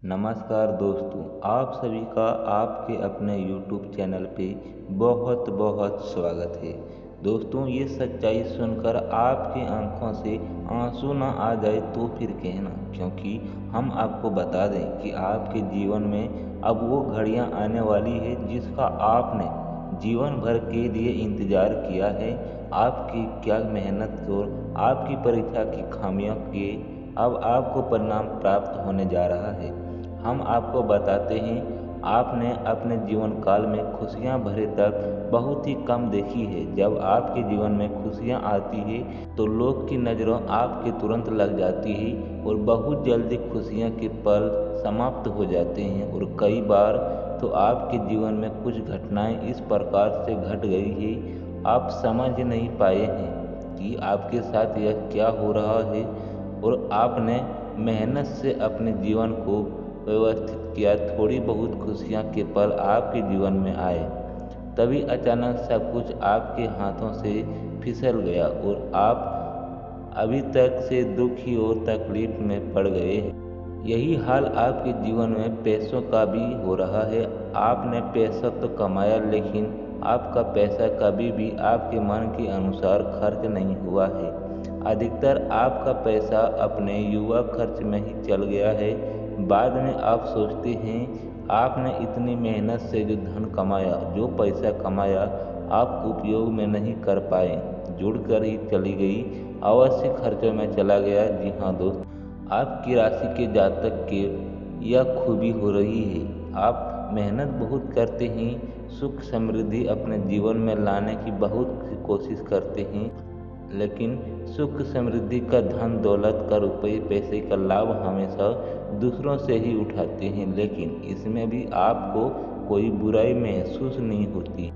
नमस्कार दोस्तों, आप सभी का आपके अपने YouTube चैनल पे बहुत बहुत स्वागत है। दोस्तों, ये सच्चाई सुनकर आपकी आंखों से आंसू ना आ जाए तो फिर कहना, क्योंकि हम आपको बता दें कि आपके जीवन में अब वो घड़ियां आने वाली है जिसका आपने जीवन भर के लिए इंतजार किया है। आपकी क्या मेहनत और आपकी परीक्षा की खामियों के अब आपको परिणाम प्राप्त होने जा रहा है। हम आपको बताते हैं, आपने अपने जीवन काल में खुशियां भरे तक बहुत ही कम देखी है। जब आपके जीवन में खुशियां आती है तो लोग की नज़रों आपके तुरंत लग जाती है और बहुत जल्दी खुशियां के पल समाप्त हो जाते हैं। और कई बार तो आपके जीवन में कुछ घटनाएं इस प्रकार से घट गई है, आप समझ नहीं पाए हैं कि आपके साथ यह क्या हो रहा है। और आपने मेहनत से अपने जीवन को व्यवस्थित किया, थोड़ी बहुत खुशियाँ के पल आपके जीवन में आए, तभी अचानक सब कुछ आपके हाथों से फिसल गया और आप अभी तक से दुखी और तकलीफ में पड़ गए हैं। यही हाल आपके जीवन में पैसों का भी हो रहा है। आपने पैसा तो कमाया, लेकिन आपका पैसा कभी भी आपके मन के अनुसार खर्च नहीं हुआ है। अधिकतर आपका पैसा अपने युवा खर्च में ही चल गया है। बाद में आप सोचते हैं, आपने इतनी मेहनत से जो धन कमाया, जो पैसा कमाया, आप उपयोग में नहीं कर पाए, जुड़कर ही चली गई, अवश्य खर्चों में चला गया। जी हाँ दोस्त, आपकी राशि के जातक के यह खूबी हो रही है। आप मेहनत बहुत करते हैं, सुख समृद्धि अपने जीवन में लाने की बहुत कोशिश करते हैं, लेकिन सुख समृद्धि का धन दौलत का रुपये पैसे का लाभ हमेशा दूसरों से ही उठाते हैं, लेकिन इसमें भी आपको कोई बुराई महसूस नहीं होती।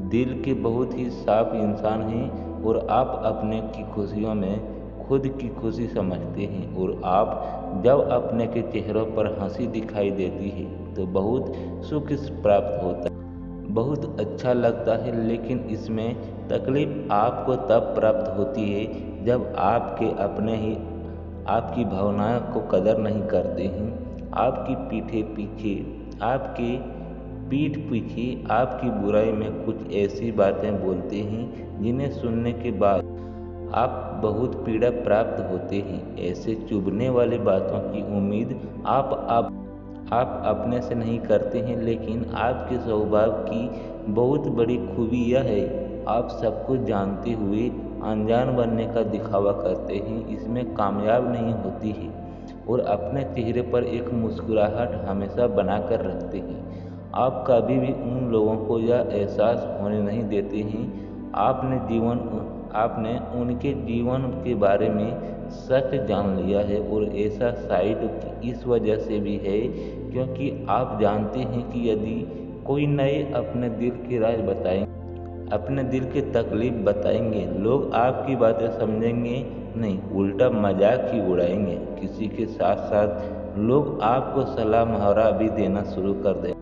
दिल के बहुत ही साफ इंसान हैं और आप अपने की खुशियों में खुद की खुशी समझते हैं। और आप जब अपने के चेहरों पर हंसी दिखाई देती है तो बहुत सुख प्राप्त होता है, बहुत अच्छा लगता है। लेकिन इसमें तकलीफ आपको तब प्राप्त होती है जब आपके अपने ही आपकी भावनाओं को कदर नहीं करते हैं। आपकी पीठ पीछे आपकी बुराई में कुछ ऐसी बातें बोलते हैं जिन्हें सुनने के बाद आप बहुत पीड़ा प्राप्त होते हैं। ऐसे चुभने वाली बातों की उम्मीद आप अपने से नहीं करते हैं, लेकिन आपके स्वभाव की बहुत बड़ी खूबी यह है, आप सब कुछ जानते हुए अनजान बनने का दिखावा करते हैं। इसमें कामयाब नहीं होती है और अपने चेहरे पर एक मुस्कुराहट हमेशा बनाकर रखते हैं। आप कभी भी उन लोगों को यह एहसास होने नहीं देते हैं आपने उनके जीवन के बारे में सच जान लिया है। और ऐसा शायद इस वजह से भी है क्योंकि आप जानते हैं कि यदि कोई नए अपने दिल की राज बताएंगे, अपने दिल की तकलीफ बताएंगे, लोग आपकी बातें समझेंगे नहीं, उल्टा मजाक ही उड़ाएंगे। किसी के साथ साथ लोग आपको सलाह मुहावरा भी देना शुरू कर दें।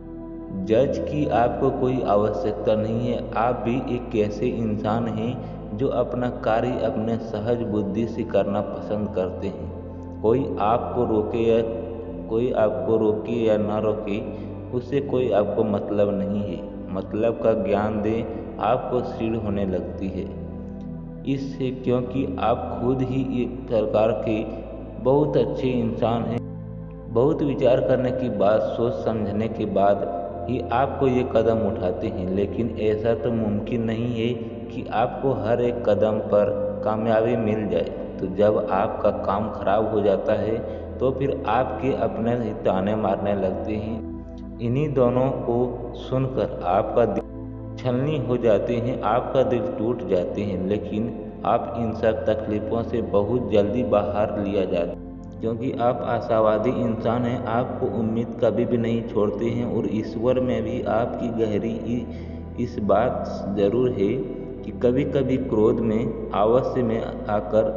जज की आपको कोई आवश्यकता नहीं है। आप भी एक ऐसे इंसान हैं जो अपना कार्य अपने सहज बुद्धि से करना पसंद करते हैं। कोई आपको रोके या ना रोके, उससे कोई आपको मतलब नहीं है। मतलब का ज्ञान दे आपको सीढ़ होने लगती है इससे, क्योंकि आप खुद ही एक प्रकार के बहुत अच्छे इंसान हैं। बहुत विचार करने के बाद, सोच समझने के बाद ही आपको ये कदम उठाते हैं। लेकिन ऐसा तो मुमकिन नहीं है कि आपको हर एक कदम पर कामयाबी मिल जाए। तो जब आपका काम खराब हो जाता है तो फिर आपके अपने ही ताने मारने लगते हैं। इन्हीं दोनों को सुनकर आपका दिल छलनी हो जाते हैं, आपका दिल टूट जाते हैं। लेकिन आप इन सब तकलीफ़ों से बहुत जल्दी बाहर लिया जाता है, क्योंकि आप आशावादी इंसान हैं। आपको उम्मीद कभी भी नहीं छोड़ते हैं और ईश्वर में भी आपकी गहरी इस बात ज़रूर है कि कभी कभी क्रोध में अवश्य में आकर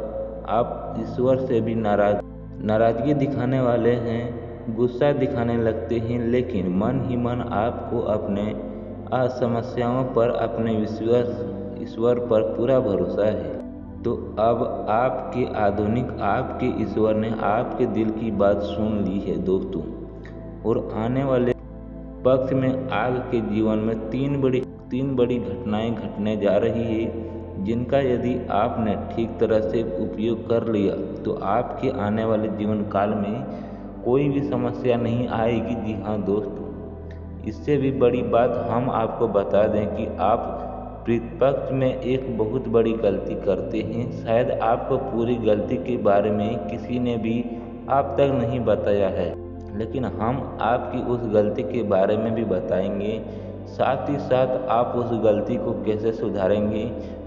आप ईश्वर से भी नाराज़गी दिखाने वाले हैं, गुस्सा दिखाने लगते हैं। लेकिन मन ही मन आपको अपने समस्याओं पर, अपने ईश्वर पर पूरा भरोसा है। तो अब आपके ईश्वर ने आपके दिल की बात सुन ली है दोस्तों। और आने वाले वक्त में आपके जीवन में तीन बड़ी घटनाएं घटने जा रही है, जिनका यदि आपने ठीक तरह से उपयोग कर लिया तो आपके आने वाले जीवन काल में कोई भी समस्या नहीं आएगी। जी हाँ दोस्तों, इससे भी बड़ी बात हम आपको बता दें कि आप प्रतिपक्ष में एक बहुत बड़ी गलती करते हैं। शायद आपको पूरी गलती के बारे में किसी ने भी आप तक नहीं बताया है, लेकिन हम आपकी उस गलती के बारे में भी बताएंगे। साथ ही साथ आप उस गलती को कैसे सुधारेंगे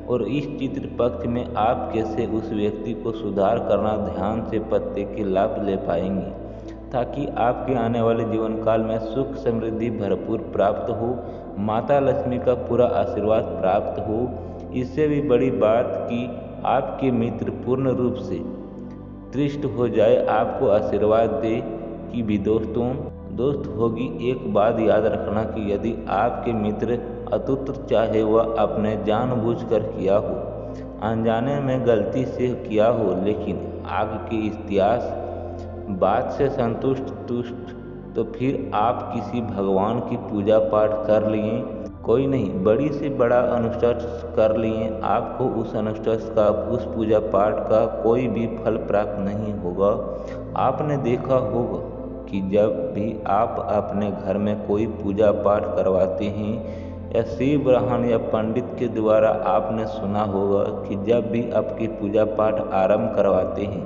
और इस चित्र पक्ष में आप कैसे उस व्यक्ति को सुधार करना ध्यान से पत्ते के लाभ ले पाएंगे, ताकि आपके आने वाले जीवन काल में सुख समृद्धि भरपूर प्राप्त हो, माता लक्ष्मी का पूरा आशीर्वाद प्राप्त हो। इससे भी बड़ी बात कि आपके मित्र पूर्ण रूप से तृष्ट हो जाए, आपको आशीर्वाद दे कि भी दोस्त होगी। एक बात याद रखना कि यदि आपके मित्र अतुत्र चाहे वह अपने जानबूझकर किया हो, अनजाने में गलती से किया हो, लेकिन आगे के इतिहास बात से संतुष्ट तो फिर आप किसी भगवान की पूजा पाठ कर लिए, कोई नहीं, बड़ी से बड़ा अनुष्ठान कर लिए, आपको उस अनुष्ठान का, उस पूजा पाठ का कोई भी फल प्राप्त नहीं होगा। आपने देखा होगा कि जब भी आप अपने घर में कोई पूजा पाठ करवाते हैं या शिव ब्राह्मण या पंडित के द्वारा आपने सुना होगा कि जब भी आपकी पूजा पाठ आरंभ करवाते हैं,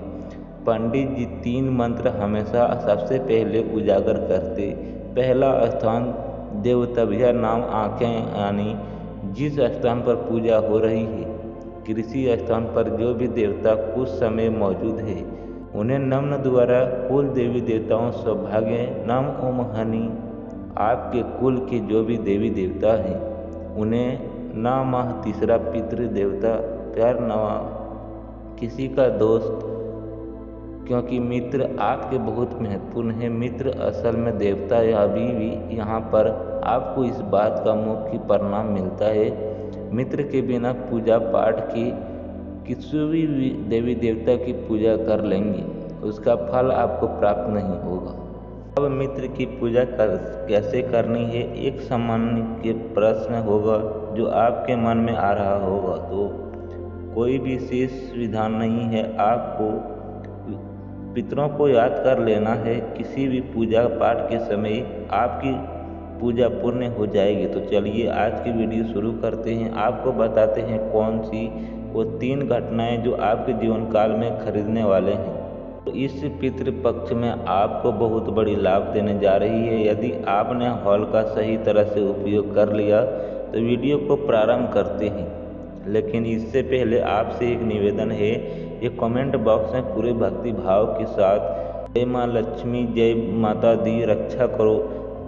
पंडित जी 3 मंत्र हमेशा सबसे पहले उजागर करते। पहला स्थान देवतभ्या नाम आंखें, यानी जिस स्थान पर पूजा हो रही है, कृषि स्थान पर जो भी देवता कुछ समय मौजूद है, उन्हें नमन द्वारा कुल देवी देवताओं सौभाग्य नम ओम हनि, आपके कुल के जो भी देवी देवता हैं उन्हें नमः। तीसरा पितृ देवता प्यार नवा, किसी का दोस्त, क्योंकि मित्र आपके बहुत महत्वपूर्ण है। मित्र असल में देवता या अभी भी यहाँ पर आपको इस बात का मुख्य परिणाम मिलता है। मित्र के बिना पूजा पाठ की किसी भी देवी देवता की पूजा कर लेंगे, उसका फल आपको प्राप्त नहीं होगा। अब मित्र की पूजा कैसे करनी है, एक सामान्य के प्रश्न होगा जो आपके मन में आ रहा होगा। तो कोई विशेष विधान नहीं है, आपको पितरों को याद कर लेना है। किसी भी पूजा पाठ के समय आपकी पूजा पूर्ण हो जाएगी। तो चलिए आज की वीडियो शुरू करते हैं। आपको बताते हैं कौन सी वो 3 घटनाएं जो आपके जीवन काल में खरीदने वाले हैं। तो इस पितृपक्ष में आपको बहुत बड़ी लाभ देने जा रही है। यदि आपने हॉल का सही तरह से उपयोग कर लिया तो वीडियो को प्रारंभ करते हैं, लेकिन इससे पहले आपसे एक निवेदन है, ये कमेंट बॉक्स में पूरे भक्ति भाव के साथ जय माँ लक्ष्मी, जय माता दी रक्षा करो,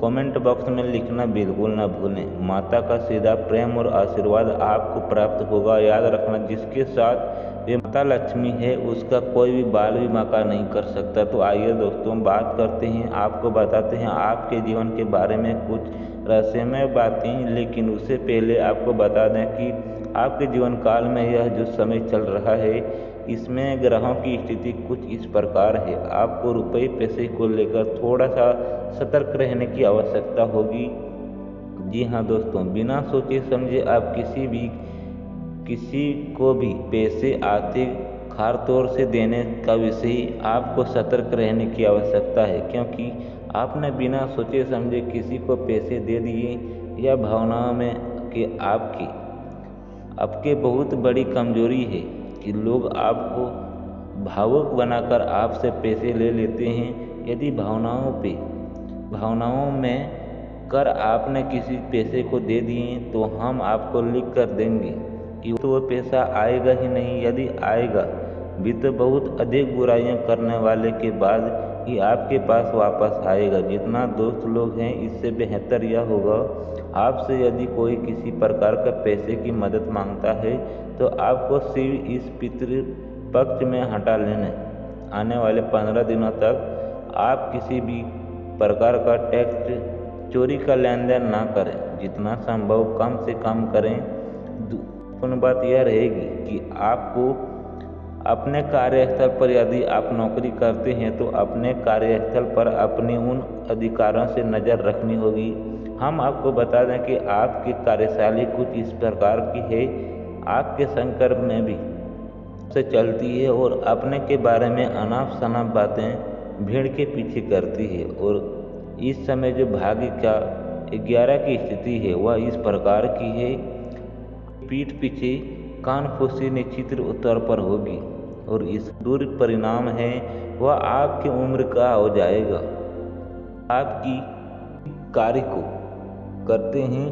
कमेंट बॉक्स में लिखना बिल्कुल ना भूलें। माता का सीधा प्रेम और आशीर्वाद आपको प्राप्त होगा। याद रखना, जिसके साथ ये माता लक्ष्मी है उसका कोई भी बाल भी मका नहीं कर सकता। तो आइए दोस्तों बात करते हैं, आपको बताते हैं आपके जीवन के बारे में कुछ रहस्यमय बातें। लेकिन उससे पहले आपको बता दें कि आपके जीवन काल में यह जो समय चल रहा है, इसमें ग्रहों की स्थिति कुछ इस प्रकार है। आपको रुपये पैसे को लेकर थोड़ा सा सतर्क रहने की आवश्यकता होगी। जी हाँ दोस्तों, बिना सोचे समझे आप किसी को भी पैसे आते खार तौर से देने का विषय आपको सतर्क रहने की आवश्यकता है, क्योंकि आपने बिना सोचे समझे किसी को पैसे दे दिए या भावनाओं में कि आपके बहुत बड़ी कमजोरी है कि लोग आपको भावुक बनाकर आपसे पैसे ले लेते हैं। यदि भावनाओं में कर आपने किसी पैसे को दे दिए तो हम आपको लिख कर देंगे कि तो वो पैसा आएगा ही नहीं। यदि आएगा भी तो बहुत अधिक बुराइयां करने वाले के बाद ही आपके पास वापस आएगा। जितना दोस्त लोग हैं, इससे बेहतर यह होगा आपसे यदि कोई किसी प्रकार का पैसे की मदद मांगता है तो आपको सिर्फ इस पितृपक्ष में हटा लेना। आने वाले 15 दिनों तक आप किसी भी प्रकार का टैक्स चोरी का लेन देन ना करें, जितना संभव कम से कम करें। पूर्ण बात यह रहेगी कि आपको अपने कार्यस्थल पर यदि आप नौकरी करते हैं तो अपने कार्यस्थल पर अपने उन अधिकारों से नज़र रखनी होगी। हम आपको बता दें कि आपकी कार्यशैली कुछ इस प्रकार की है, आपके संकट में भी से चलती है और अपने के बारे में अनाप शनाप बातें भीड़ के पीछे करती है। और इस समय जो भाग्य का 11 की स्थिति है वह इस प्रकार की है, पीठ पीछे कानफूसी निश्चित तौर पर होगी और इस दुष्परिणाम है वह आपकी उम्र का हो जाएगा। आपकी कार्य को करते हैं,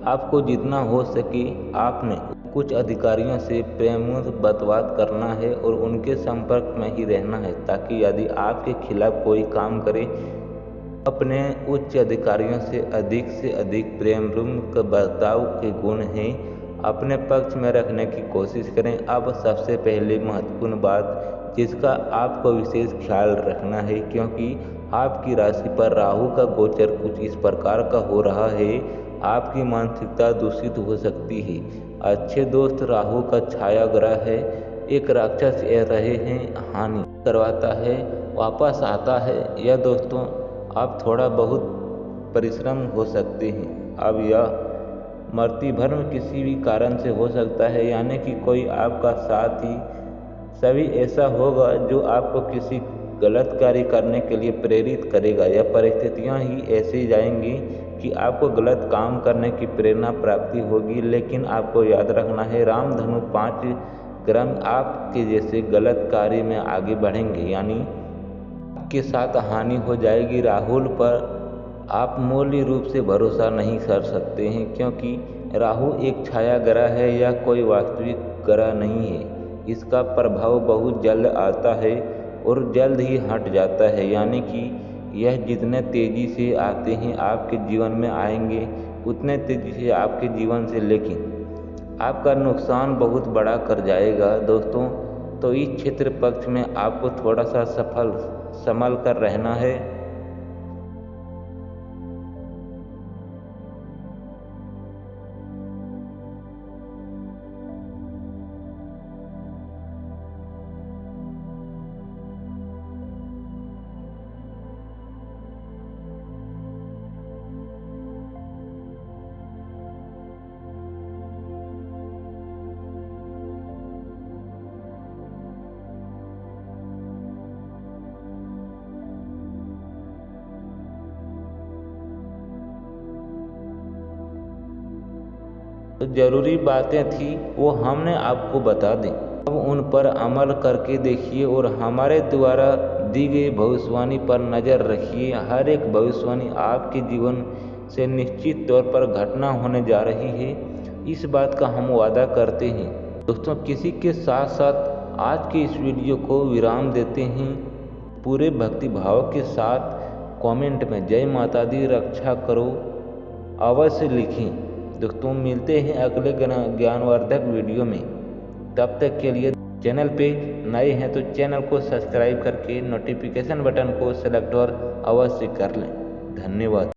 आपको जितना हो सके आपने कुछ अधिकारियों से प्रेम बतवाद करना है और उनके संपर्क में ही रहना है, ताकि यदि आपके खिलाफ कोई काम करे अपने उच्च अधिकारियों से अधिक प्रेम का बर्ताव के गुण हैं अपने पक्ष में रखने की कोशिश करें। अब सबसे पहले महत्वपूर्ण बात जिसका आपको विशेष ख्याल रखना है, क्योंकि आपकी राशि पर राहु का गोचर कुछ इस प्रकार का हो रहा है, आपकी मानसिकता दूषित हो सकती है। अच्छे दोस्त राहु का छाया ग्रह है, एक राक्षस रहे हैं, हानि करवाता है, वापस आता है। यह दोस्तों आप थोड़ा बहुत परिश्रम हो सकते हैं। अब यह मृत्यु भ्रम किसी भी कारण से हो सकता है, यानी कि कोई आपका साथ ही सभी ऐसा होगा जो आपको किसी गलत कार्य करने के लिए प्रेरित करेगा। यह परिस्थितियां ही ऐसी जाएंगी कि आपको गलत काम करने की प्रेरणा प्राप्ति होगी। लेकिन आपको याद रखना है, रामधनु 5 ग्रह आपके जैसे गलत कार्य में आगे बढ़ेंगे, यानी के साथ हानि हो जाएगी। राहुल पर आप मूल्य रूप से भरोसा नहीं कर सकते हैं, क्योंकि राहु एक छाया ग्रह है, यह कोई वास्तविक ग्रह नहीं है। इसका प्रभाव बहुत जल्द आता है और जल्द ही हट जाता है, यानी कि यह जितने तेजी से आते हैं आपके जीवन में आएंगे उतने तेजी से आपके जीवन से, लेकिन आपका नुकसान बहुत बड़ा कर जाएगा दोस्तों। तो इस क्षेत्र पक्ष में आपको थोड़ा सा संभल कर रहना है। तो जरूरी बातें थी वो हमने आपको बता दी, अब उन पर अमल करके देखिए और हमारे द्वारा दी गई भविष्यवाणी पर नज़र रखिए। हर एक भविष्यवाणी आपके जीवन से निश्चित तौर पर घटना होने जा रही है, इस बात का हम वादा करते हैं। दोस्तों किसी के साथ साथ आज के इस वीडियो को विराम देते हैं। पूरे भक्ति भाव के साथ कमेंट में जय माता दी रक्षा करो अवश्य लिखें। दोस्तों मिलते हैं अगले ज्ञानवर्धक वीडियो में, तब तक के लिए चैनल पे नए हैं तो चैनल को सब्सक्राइब करके नोटिफिकेशन बटन को सेलेक्ट और अवश्य कर लें। धन्यवाद।